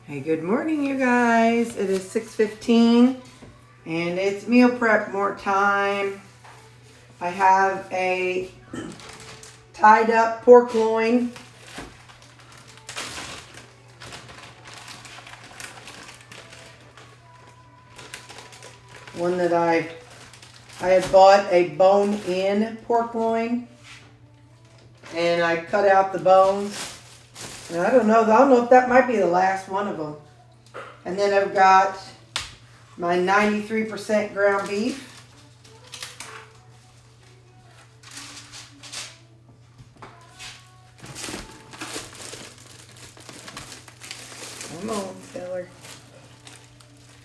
Hey, good morning, you guys. It is 6:15 and it's meal prep more time. I have a tied up pork loin. One that I had bought a bone-in pork loin, and I cut out the bones. And I don't know if that might be the last one of them. And then I've got my 93% ground beef. Come on, filler.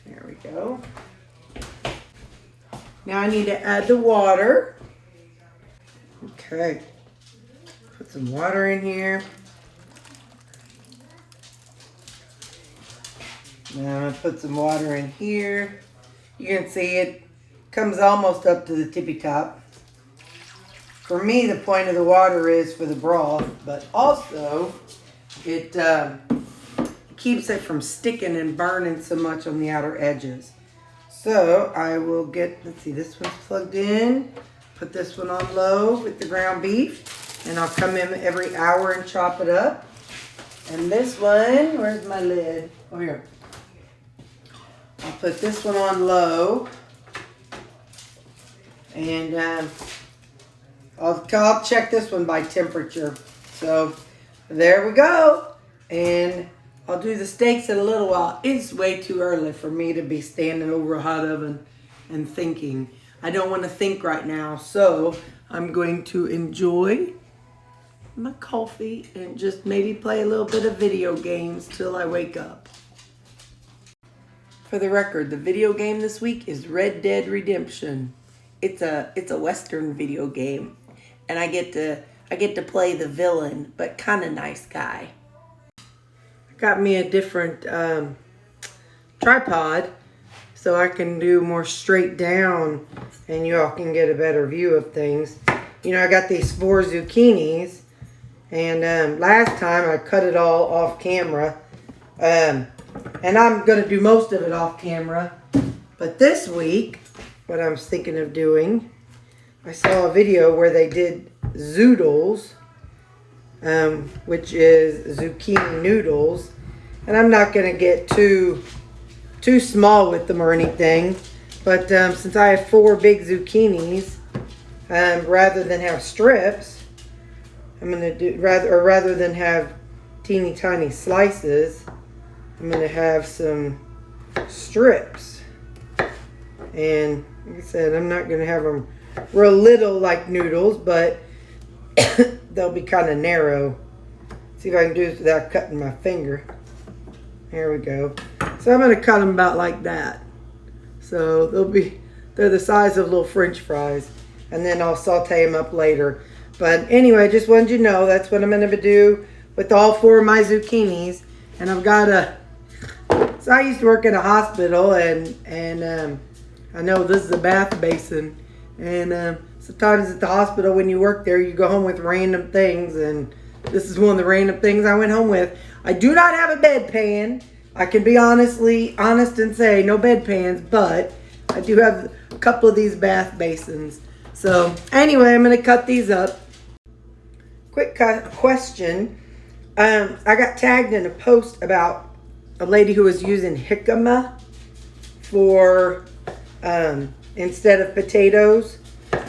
There we go. Now I need to add the water. Okay. Put some water in here. Now I'm going to put some water in here. You can see it comes almost up to the tippy top. For me, the point of the water is for the broth, but also it keeps it from sticking and burning so much on the outer edges. So I will get, let's see, this one's plugged in. Put this one on low with the ground beef, and I'll come in every hour and chop it up. And this one, where's my lid? Oh, here. I'll put this one on low, and I'll check this one by temperature. So there we go, and I'll do the steaks in a little while. It's way too early for me to be standing over a hot oven and thinking. I don't want to think right now, so I'm going to enjoy my coffee and just maybe play a little bit of video games till I wake up. For the record, the video game this week is Red Dead Redemption. It's a Western video game, and I get to play the villain, but kind of nice guy. Got me a different tripod so I can do more straight down, and you all can get a better view of things. You know, I got these 4 zucchinis, and last time I cut it all off camera. And I'm going to do most of it off camera. But this week, what I was thinking of doing, I saw a video where they did zoodles, which is zucchini noodles. And I'm not going to get too small with them or anything. But since I have 4 big zucchinis, rather than have strips, I'm going to do, rather than have teeny tiny slices, I'm going to have some strips. And like I said, I'm not going to have them real little like noodles, but they'll be kind of narrow. See if I can do this without cutting my finger. There we go. So I'm going to cut them about like that. So they're the size of little French fries. And then I'll saute them up later. But anyway, just wanted you to know that's what I'm going to do with all 4 of my zucchinis. And I've got so I used to work in a hospital, and I know this is a bath basin, and sometimes at the hospital when you work there, you go home with random things, and this is one of the random things I went home with. I do not have a bedpan. I can be honest and say no bedpans, but I do have a couple of these bath basins. So anyway, I'm going to cut these up. Quick question. I got tagged in a post about a lady who was using jicama for instead of potatoes.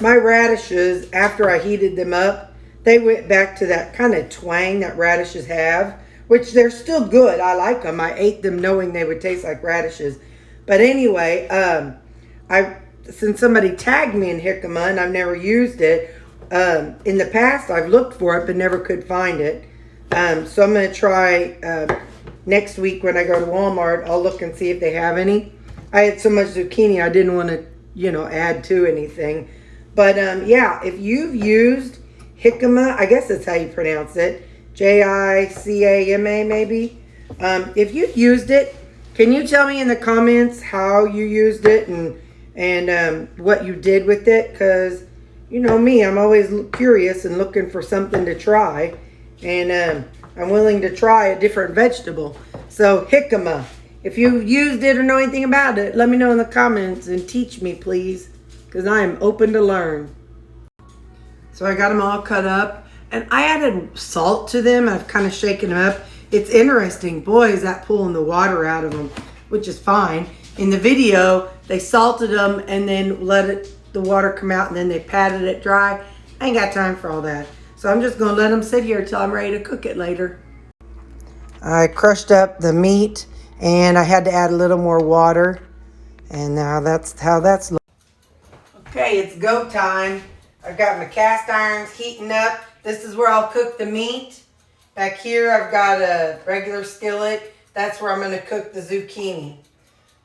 My radishes, after I heated them up, they went back to that kind of twang that radishes have, which they're still good. I like them. I ate them knowing they would taste like radishes. But anyway, since somebody tagged me in jicama and I've never used it, in the past I've looked for it but never could find it. So I'm going to try next week when I go to Walmart. I'll look and see if they have any. I had so much zucchini I didn't want to, add to anything. But yeah, if you've used jicama, I guess that's how you pronounce it, Jicama maybe. If you've used it, can you tell me in the comments how you used it and what you did with it? Because you know me, I'm always curious and looking for something to try. And I'm willing to try a different vegetable. So jicama. If you used it or know anything about it, let me know in the comments and teach me, please, because I am open to learn. So I got them all cut up, and I added salt to them. I've kind of shaken them up. It's interesting. Boy, is that pulling the water out of them, which is fine. In the video, they salted them and then let the water come out, and then they patted it dry. I ain't got time for all that. So I'm just going to let them sit here until I'm ready to cook it later. I crushed up the meat, and I had to add a little more water. And now that's how that's looking. Okay, it's go time. I've got my cast irons heating up. This is where I'll cook the meat. Back here, I've got a regular skillet. That's where I'm going to cook the zucchini.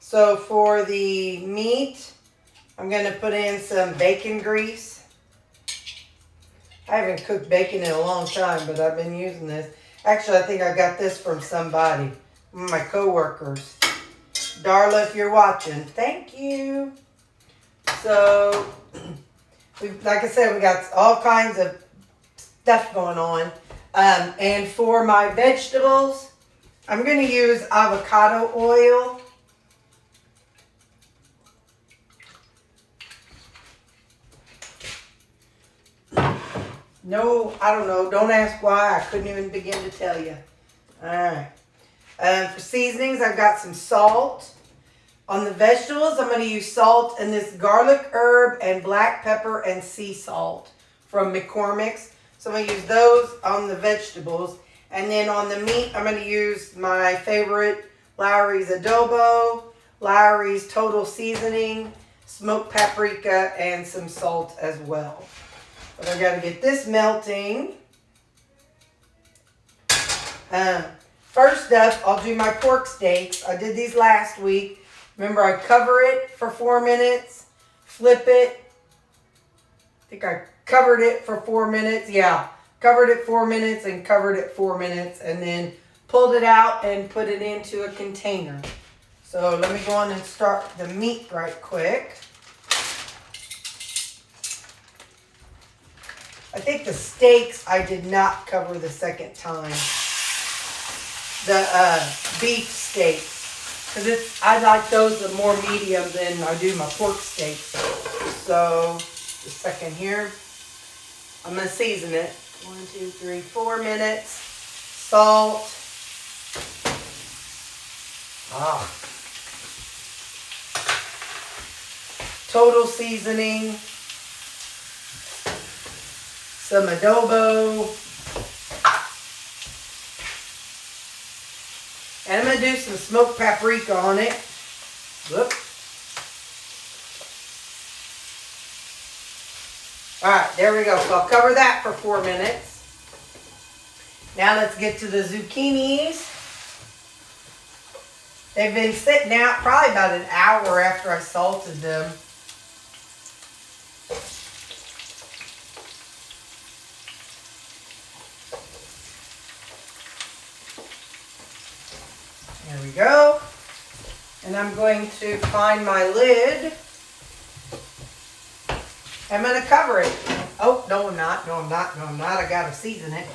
So for the meat, I'm going to put in some bacon grease. I haven't cooked bacon in a long time, but I've been using this. Actually, I think I got this from somebody, one of my coworkers. Darla, if you're watching, thank you. So, like I said, we got all kinds of stuff going on. And for my vegetables, I'm going to use avocado oil. No, I don't know. Don't ask why. I couldn't even begin to tell you. All right. For seasonings, I've got some salt. On the vegetables, I'm going to use salt and this garlic herb and black pepper and sea salt from McCormick's. So I'm going to use those on the vegetables. And then on the meat, I'm going to use my favorite Lowry's Adobo, Lowry's Total Seasoning, smoked paprika, and some salt as well. But I got to get this melting. First up, I'll do my pork steaks. I did these last week. Remember, I cover it for 4 minutes, flip it. I think I covered it for 4 minutes. Yeah, covered it 4 minutes and covered it 4 minutes, and then pulled it out and put it into a container. So let me go on and start the meat right quick. I think the steaks I did not cover the second time. The beef steaks. Because I like those more medium than I do my pork steaks. So, just a second here. I'm going to season it. 1, 2, 3, 4 minutes. Salt. Total seasoning. Some adobo. And I'm going to do some smoked paprika on it. Whoop. Alright, there we go. So I'll cover that for 4 minutes. Now let's get to the zucchinis. They've been sitting out probably about an hour after I salted them. There we go. And I'm going to find my lid. I'm going to cover it. Oh, no, I'm not. No, I'm not. No, I'm not. I got to season it.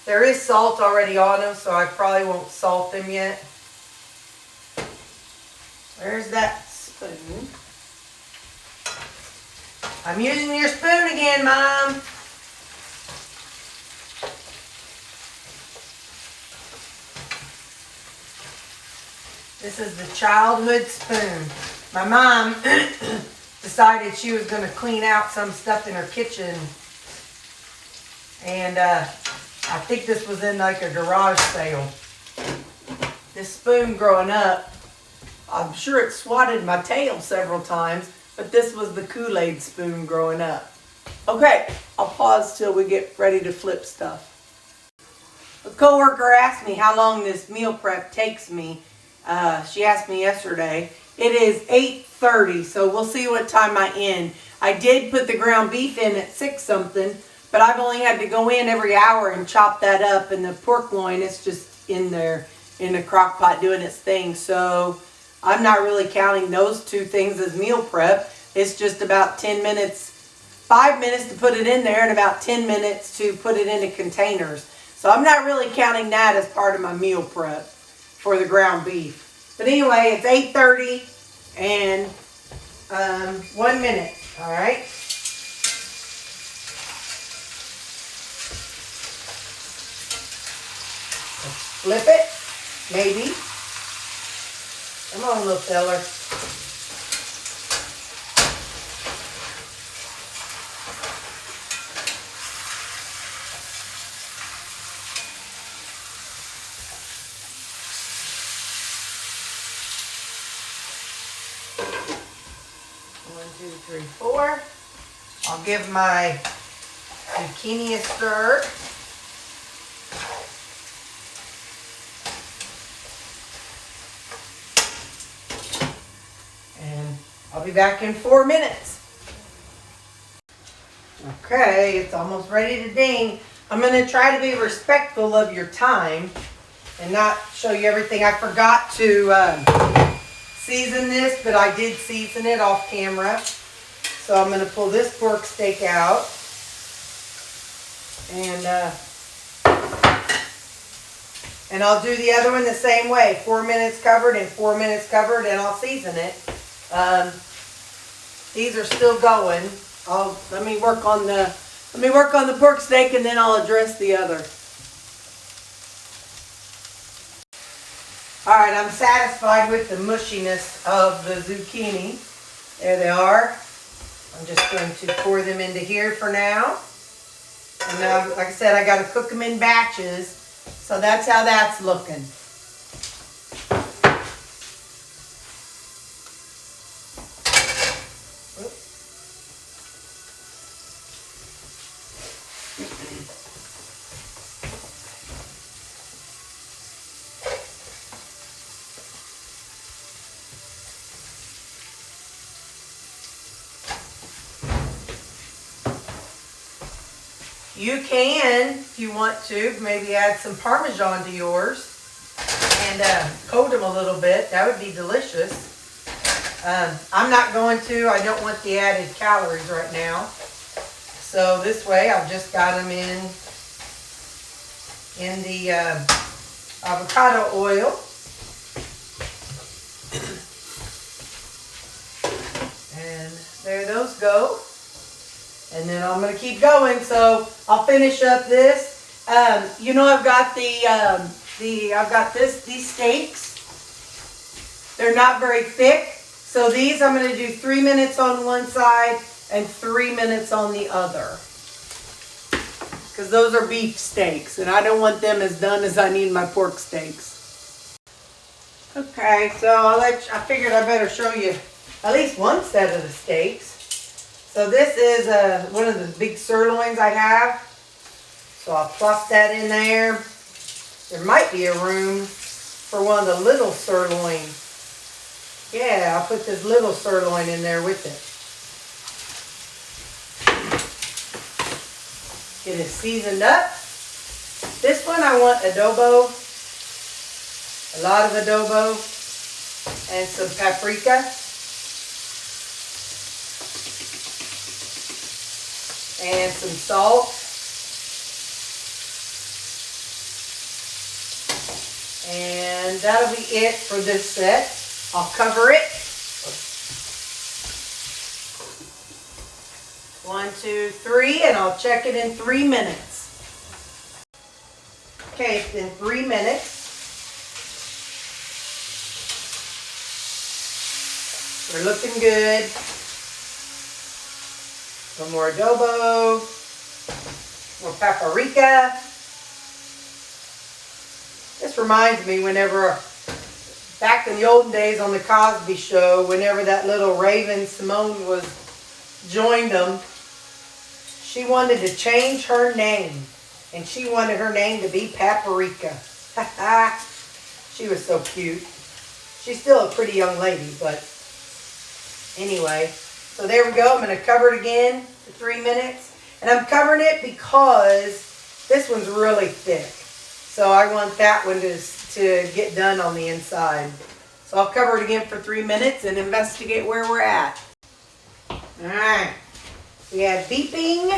There is salt already on them, so I probably won't salt them yet. Where's that spoon? I'm using your spoon again, Mom. This is the childhood spoon. My mom decided she was going to clean out some stuff in her kitchen. And I think this was in like a garage sale. This spoon growing up, I'm sure it swatted my tail several times, but this was the Kool-Aid spoon growing up. Okay, I'll pause till we get ready to flip stuff. A coworker asked me how long this meal prep takes me. She asked me yesterday. It is 8:30, so we'll see what time I end. I did put the ground beef in at 6 something, but I've only had to go in every hour and chop that up, and the pork loin is just in there in the crock pot doing its thing. So I'm not really counting those two things as meal prep. It's just about 10 minutes, 5 minutes to put it in there and about 10 minutes to put it into containers. So I'm not really counting that as part of my meal prep for the ground beef. But anyway, it's 8:30 and 1 minute. All right. Flip it, maybe. Come on, little feller. One, two, three, four. I'll give my zucchini a stir. And I'll be back in 4 minutes. Okay, it's almost ready to ding. I'm going to try to be respectful of your time and not show you everything. I forgot to season this, but I did season it off camera. So I'm going to pull this pork steak out. And I'll do the other one the same way. 4 minutes covered and 4 minutes covered, and I'll season it. These are still going. Let me work on the pork steak, and then I'll address the other. All right, I'm satisfied with the mushiness of the zucchini. There they are. I'm just going to pour them into here for now. And now, like I said, I got to cook them in batches. So that's how that's looking. You can, if you want to, maybe add some Parmesan to yours and coat them a little bit. That would be delicious. I'm not going to. I don't want the added calories right now. So this way, I've just got them in the avocado oil. And there those go. And then I'm going to keep going, so I'll finish up this. You know, I've got these steaks. They're not very thick, so these I'm going to do 3 minutes on one side and 3 minutes on the other, because those are beef steaks, and I don't want them as done as I need my pork steaks. Okay, so I figured I better show you at least one set of the steaks. So this is one of the big sirloins I have. So I'll plop that in there. There might be a room for one of the little sirloin. Yeah, I'll put this little sirloin in there with it. Get it seasoned up. This one I want adobo. A lot of adobo. And some paprika. And some salt. And that'll be it for this set. I'll cover it. 1, 2, 3, and I'll check it in 3 minutes. Okay, it's been 3 minutes. We're looking good. Some more adobo, more paprika. This reminds me whenever, back in the olden days on the Cosby Show, whenever that little Raven Simone joined them, she wanted to change her name. And she wanted her name to be Paprika. She was so cute. She's still a pretty young lady, but anyway. So there we go. I'm going to cover it again for 3 minutes. And I'm covering it because this one's really thick. So I want that one to get done on the inside. So I'll cover it again for 3 minutes and investigate where we're at. Alright. We have beeping.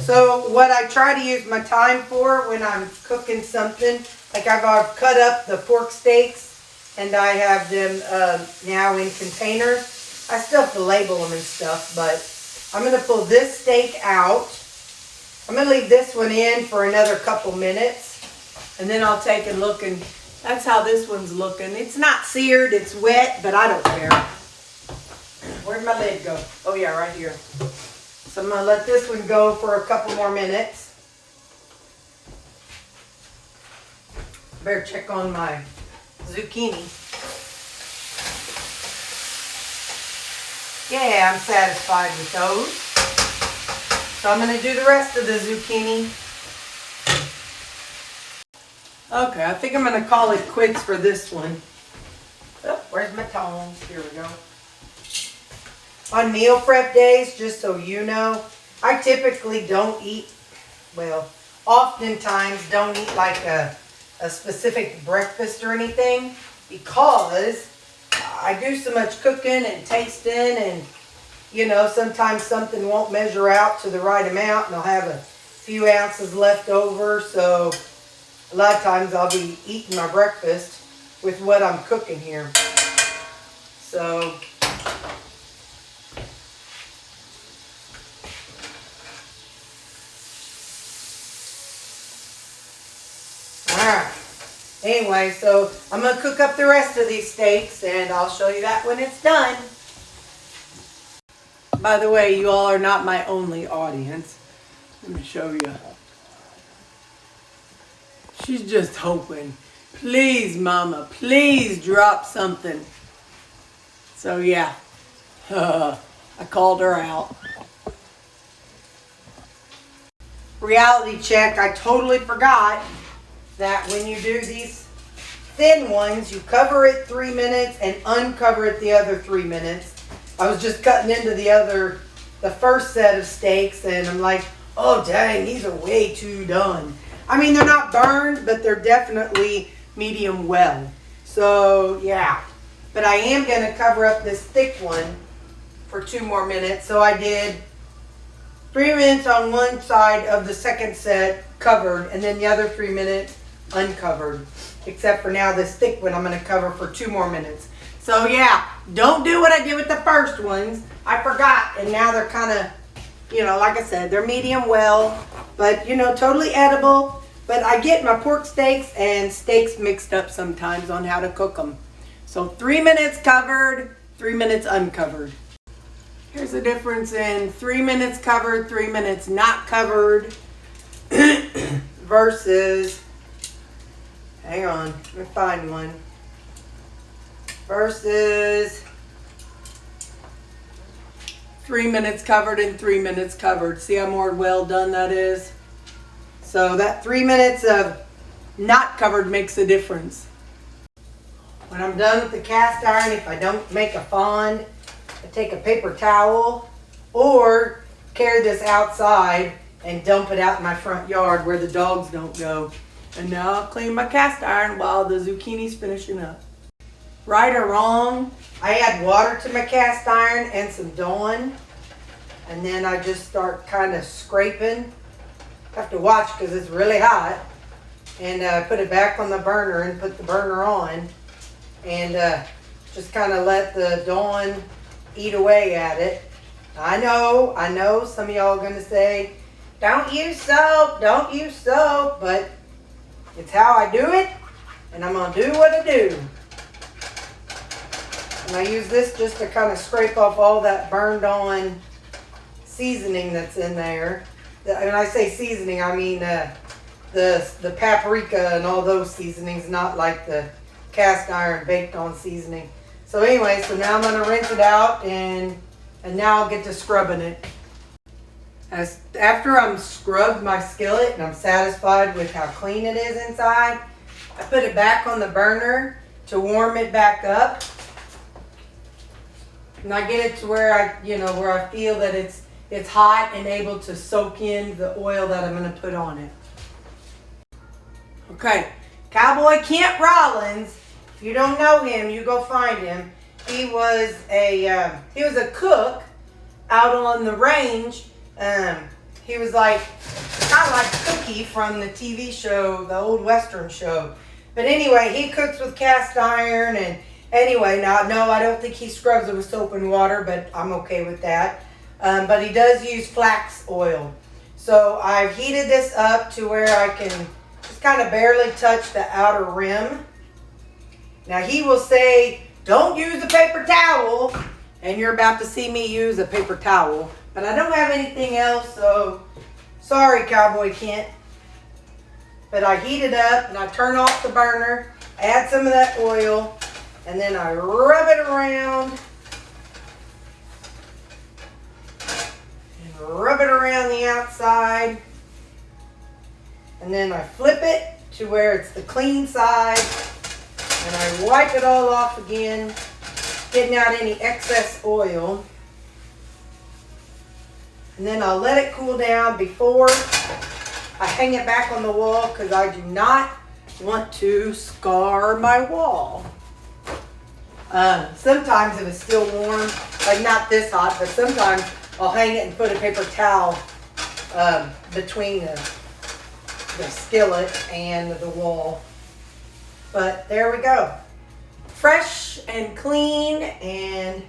So what I try to use my time for when I'm cooking something, like I've cut up the pork steaks and I have them now in containers. I still have to label them and stuff, but I'm going to pull this steak out. I'm going to leave this one in for another couple minutes, and then I'll take a look, and that's how this one's looking. It's not seared, it's wet, but I don't care. Where'd my lid go? Oh yeah, right here. So I'm going to let this one go for a couple more minutes. Better check on my zucchini. Yeah, I'm satisfied with those. So I'm going to do the rest of the zucchini. Okay, I think I'm going to call it quits for this one. Oh, where's my tongs? Here we go. On meal prep days, just so you know, I typically don't eat, well, oftentimes don't eat like a specific breakfast or anything, because I do so much cooking and tasting, and you know, sometimes something won't measure out to the right amount and I'll have a few ounces left over. So a lot of times I'll be eating my breakfast with what I'm cooking here. So alright. Anyway, so I'm going to cook up the rest of these steaks, and I'll show you that when it's done. By the way, you all are not my only audience. Let me show you. She's just hoping, please, Mama, please drop something. So yeah, I called her out. Reality check, I totally forgot that when you do these thin ones, you cover it 3 minutes and uncover it the other 3 minutes. I was just cutting into the first set of steaks, and I'm like, oh dang, these are way too done. I mean, they're not burned, but they're definitely medium well. So yeah, but I am going to cover up this thick one for 2 more minutes. So I did 3 minutes on one side of the second set covered, and then the other 3 minutes uncovered. Except for now, this thick one I'm going to cover for 2 more minutes. So yeah, don't do what I did with the first ones. I forgot, and now they're kind of, you know, like I said, they're medium well, but you know, totally edible. But I get my pork steaks and steaks mixed up sometimes on how to cook them. So 3 minutes covered, 3 minutes uncovered. Here's the difference in 3 minutes covered, 3 minutes not covered versus, hang on, let me find one, versus 3 minutes covered and 3 minutes covered. See how more well done that is? So that 3 minutes of not covered makes a difference. When I'm done with the cast iron, if I don't make a fond, I take a paper towel or carry this outside and dump it out in my front yard where the dogs don't go. And now I'll clean my cast iron while the zucchini's finishing up. Right or wrong, I add water to my cast iron and some Dawn, and then I just start kind of scraping. I have to watch because it's really hot, and put it back on the burner and put the burner on, and just kind of let the Dawn eat away at it. I know some of y'all are going to say, don't use soap, but it's how I do it, and I'm going to do what I do. And I use this just to kind of scrape off all that burned on seasoning that's in there. When I say seasoning, I mean the paprika and all those seasonings, not like the cast iron baked on seasoning. So anyway, so now I'm going to rinse it out, and now I'll get to scrubbing it. After I'm scrubbed my skillet and I'm satisfied with how clean it is inside, I put it back on the burner to warm it back up. And I get it to where I feel that it's hot and able to soak in the oil that I'm going to put on it. Okay, Cowboy Kent Rollins. If you don't know him, you go find him. He was a cook out on the range. He was like, kind of like Cookie from the TV show, the old Western show. But anyway, he cooks with cast iron. And anyway, now, no, I don't think he scrubs it with soap and water, but I'm okay with that. But he does use flax oil. So I've heated this up to where I can just kind of barely touch the outer rim. Now he will say, don't use a paper towel. And you're about to see me use a paper towel. But I don't have anything else, so sorry, Cowboy Kent. But I heat it up and I turn off the burner, add some of that oil, and then I rub it around. And rub it around the outside. And then I flip it to where it's the clean side. And I wipe it all off again, getting out any excess oil. And then I'll let it cool down before I hang it back on the wall, because I do not want to scar my wall. Sometimes if it's still warm, like not this hot, but sometimes I'll hang it and put a paper towel between the skillet and the wall. But there we go. Fresh and clean, and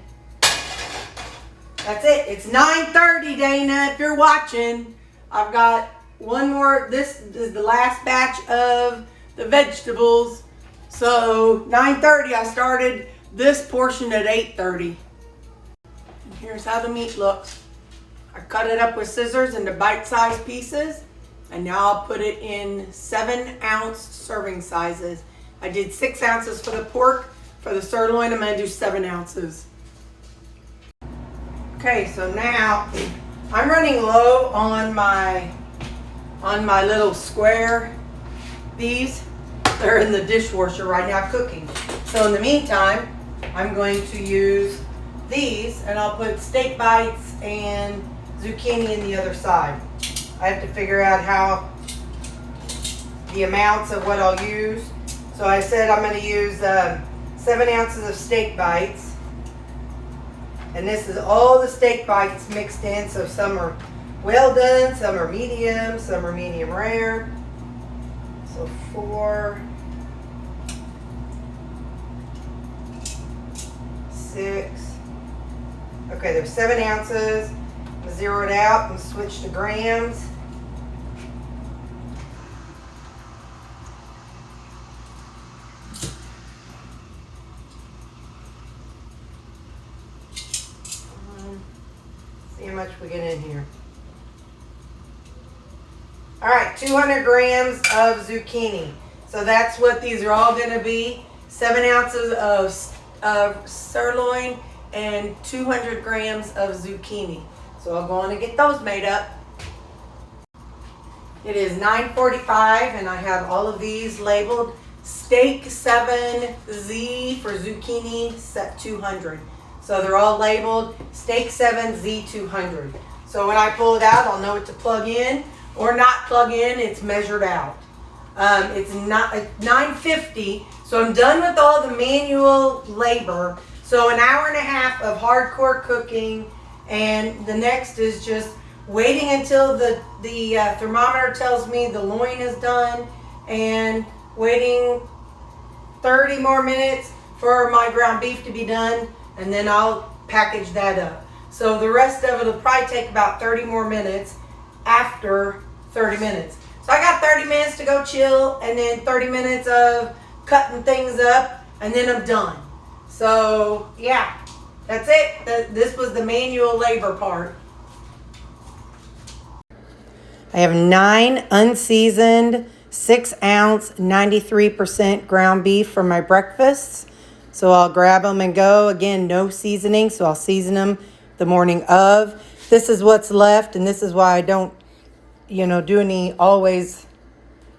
that's it. It's 9:30, Dana, if you're watching. I've got one more. This is the last batch of the vegetables. So 9:30, I started this portion at 8:30. And here's how the meat looks. I cut it up with scissors into bite-sized pieces. And now I'll put it in 7-ounce serving sizes. I did 6 ounces for the pork. For the sirloin, I'm going to do 7 ounces. Okay, so now I'm running low on my little square. They're in the dishwasher right now cooking. So in the meantime, I'm going to use these, and I'll put steak bites and zucchini in the other side. I have to figure out how the amounts of what I'll use. So I said I'm going to use 7 ounces of steak bites. And this is all the steak bites mixed in. So some are well done, some are medium, some are medium rare. So 4, 6. Okay, there's 7 ounces. Zero it out and switch to grams. See how much we get in here. All right, 200 grams of zucchini. So that's what these are all going to be. 7 ounces of sirloin and 200 grams of zucchini. So I'll go on and get those made up. It is 9:45 and I have all of these labeled. Steak 7Z for zucchini set 200. So they're all labeled Steak 7 Z200. So when I pull it out, I'll know what to plug in or not plug in. It's measured out. It's not 9:50. So I'm done with all the manual labor. So an hour and a half of hardcore cooking. And the next is just waiting until the thermometer tells me the loin is done, and waiting 30 more minutes for my ground beef to be done, and then I'll package that up. So the rest of it will probably take about 30 more minutes after 30 minutes. So I got 30 minutes to go chill, and then 30 minutes of cutting things up, and then I'm done. So yeah. That's it. This was the manual labor part. I have 9 unseasoned 6-ounce 93% ground beef for my breakfasts. So I'll grab them and go. Again, no seasoning, so I'll season them the morning of. This is what's left, and this is why I don't, do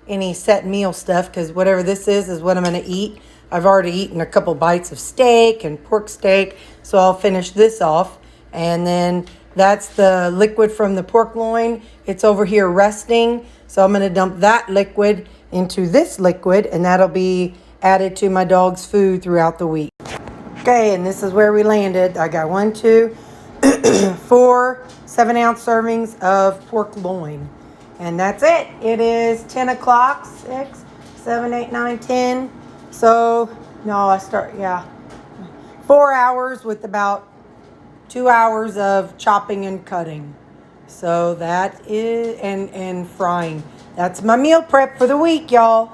any set meal stuff, because whatever this is what I'm going to eat. I've already eaten a couple bites of steak and pork steak, so I'll finish this off. And then that's the liquid from the pork loin. It's over here resting, so I'm going to dump that liquid into this liquid, and that'll be added to my dog's food throughout the week. Okay, and this is where we landed. I got 1, 2, 4 7-ounce servings of pork loin. And that's it. It is 10 o'clock, 6, 7, 8, 9, 10. So, no, 4 hours with about 2 hours of chopping and cutting. So that is, and frying. That's my meal prep for the week, y'all.